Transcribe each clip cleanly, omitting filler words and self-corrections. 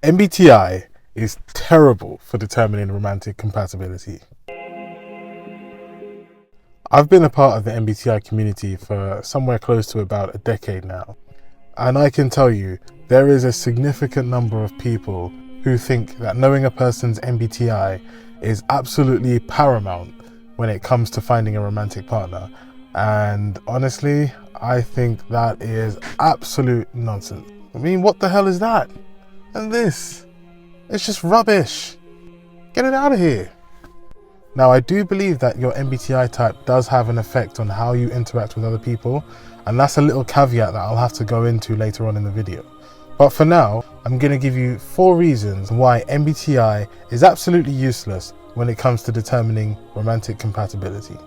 MBTI is terrible for determining romantic compatibility. I've been a part of the MBTI community for somewhere close to about a decade now, and I can tell you there is a significant number of people who think that knowing a person's MBTI is absolutely paramount when it comes to finding a romantic partner. And honestly, I think that is absolute nonsense. I mean, what the hell is that? And this? It's just rubbish. Get it out of here. Now, I do believe that your MBTI type does have an effect on how you interact with other people, and that's a little caveat that I'll have to go into later on in the video. But for now, I'm going to give you 4 reasons why MBTI is absolutely useless when it comes to determining romantic compatibility.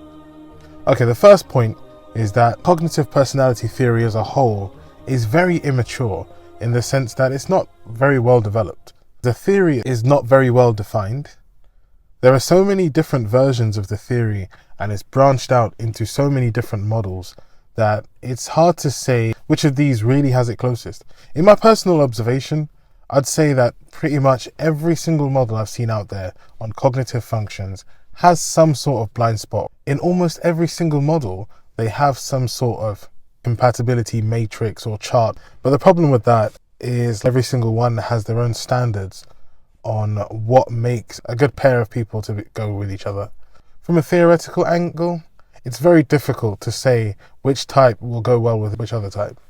Okay, the first point is that cognitive personality theory as a whole is very immature in the sense that it's not very well developed. The theory is not very well defined. There are so many different versions of the theory, and it's branched out into so many different models that it's hard to say which of these really has it closest. In my personal observation, I'd say that pretty much every single model I've seen out there on cognitive functions has some sort of blind spot. In almost every single model, they have some sort of compatibility matrix or chart. But the problem with that is every single one has their own standards on what makes a good pair of people to go with each other. From a theoretical angle, it's very difficult to say which type will go well with which other type.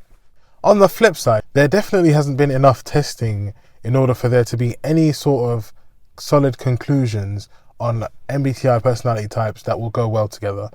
On the flip side, there definitely hasn't been enough testing in order for there to be any sort of solid conclusions on MBTI personality types that will go well together.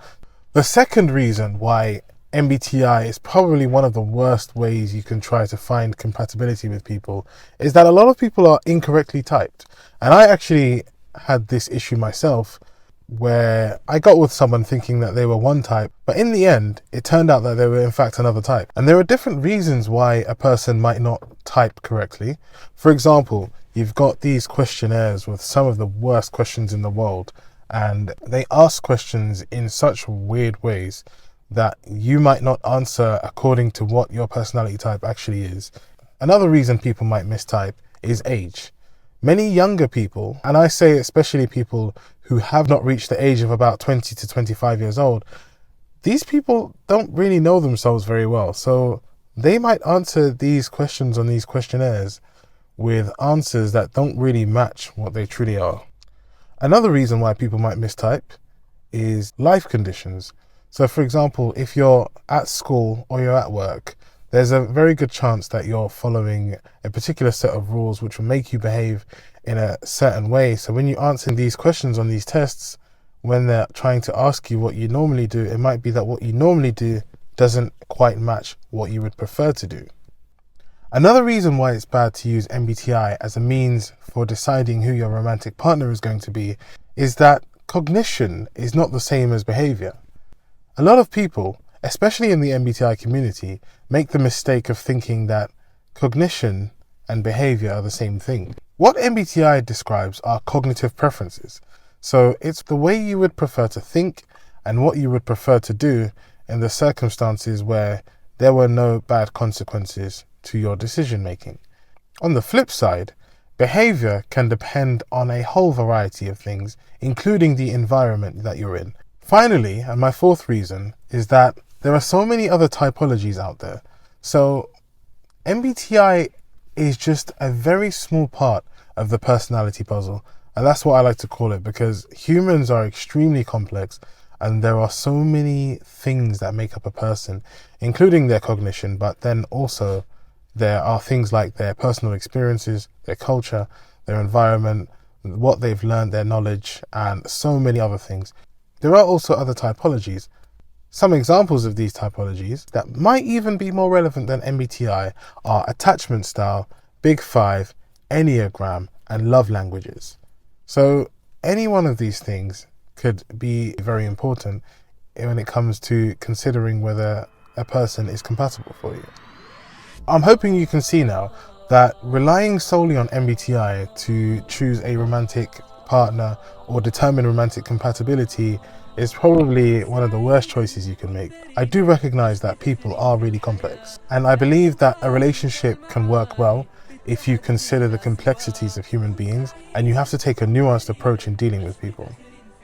The second reason why MBTI is probably one of the worst ways you can try to find compatibility with people is that a lot of people are incorrectly typed. And I actually had this issue myself where I got with someone thinking that they were one type, but in the end, it turned out that they were in fact another type. And there are different reasons why a person might not type correctly. For example, you've got these questionnaires with some of the worst questions in the world, and they ask questions in such weird ways that you might not answer according to what your personality type actually is. Another reason people might mistype is age. Many younger people, and I say especially people who have not reached the age of about 20 to 25 years old, these people don't really know themselves very well. So they might answer these questions on these questionnaires with answers that don't really match what they truly are. Another reason why people might mistype is life conditions. So for example, if you're at school or you're at work, there's a very good chance that you're following a particular set of rules which will make you behave in a certain way. So when you answer these questions on these tests, when they're trying to ask you what you normally do, it might be that what you normally do doesn't quite match what you would prefer to do. Another reason why it's bad to use MBTI as a means for deciding who your romantic partner is going to be is that cognition is not the same as behavior. A lot of people, especially in the MBTI community, make the mistake of thinking that cognition and behavior are the same thing. What MBTI describes are cognitive preferences. So it's the way you would prefer to think and what you would prefer to do in the circumstances where there were no bad consequences to your decision making. On the flip side, behavior can depend on a whole variety of things, including the environment that you're in. Finally, and my fourth reason, is that there are so many other typologies out there. So MBTI is just a very small part of the personality puzzle. And that's what I like to call it, because humans are extremely complex and there are so many things that make up a person, including their cognition, but then also there are things like their personal experiences, their culture, their environment, what they've learned, their knowledge, and so many other things. There are also other typologies. Some examples of these typologies that might even be more relevant than MBTI are attachment style, Big Five, Enneagram, and love languages. So any one of these things could be very important when it comes to considering whether a person is compatible for you. I'm hoping you can see now that relying solely on MBTI to choose a romantic partner or determine romantic compatibility is probably one of the worst choices you can make. I do recognize that people are really complex, and I believe that a relationship can work well if you consider the complexities of human beings, and you have to take a nuanced approach in dealing with people.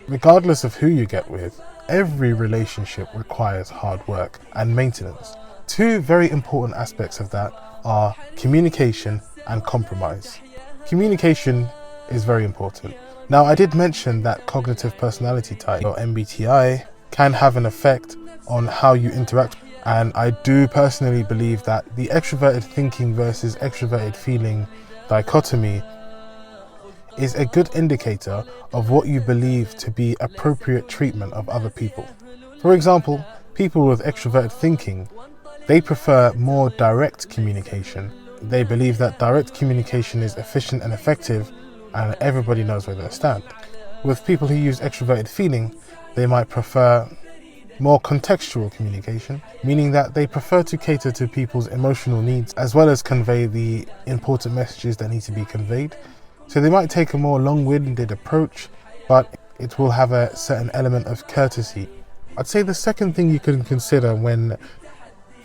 Regardless of who you get with, every relationship requires hard work and maintenance. Two very important aspects of that are communication and compromise. Communication is very important. Now, I did mention that cognitive personality type, or MBTI, can have an effect on how you interact. And I do personally believe that the extroverted thinking versus extroverted feeling dichotomy is a good indicator of what you believe to be appropriate treatment of other people. For example, people with extroverted thinking, they prefer more direct communication. They believe that direct communication is efficient and effective, and everybody knows where they stand. With people who use extroverted feeling, they might prefer more contextual communication, meaning that they prefer to cater to people's emotional needs as well as convey the important messages that need to be conveyed. So they might take a more long-winded approach, but it will have a certain element of courtesy. I'd say the second thing you can consider when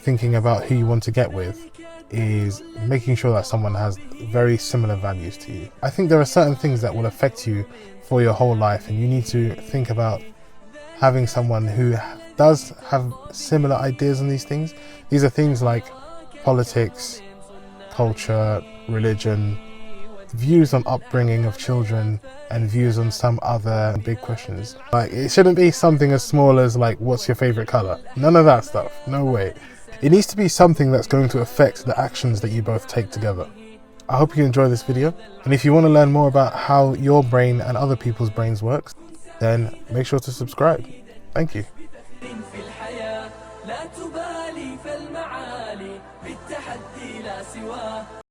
thinking about who you want to get with is making sure that someone has very similar values to you. I think there are certain things that will affect you for your whole life, and you need to think about having someone who does have similar ideas on these things. These are things like politics, culture, religion, views on upbringing of children, and views on some other big questions. Like, it shouldn't be something as small as like, what's your favorite color? None of that stuff, no way. It needs to be something that's going to affect the actions that you both take together. I hope you enjoy this video, and if you want to learn more about how your brain and other people's brains works, then make sure to subscribe. Thank you.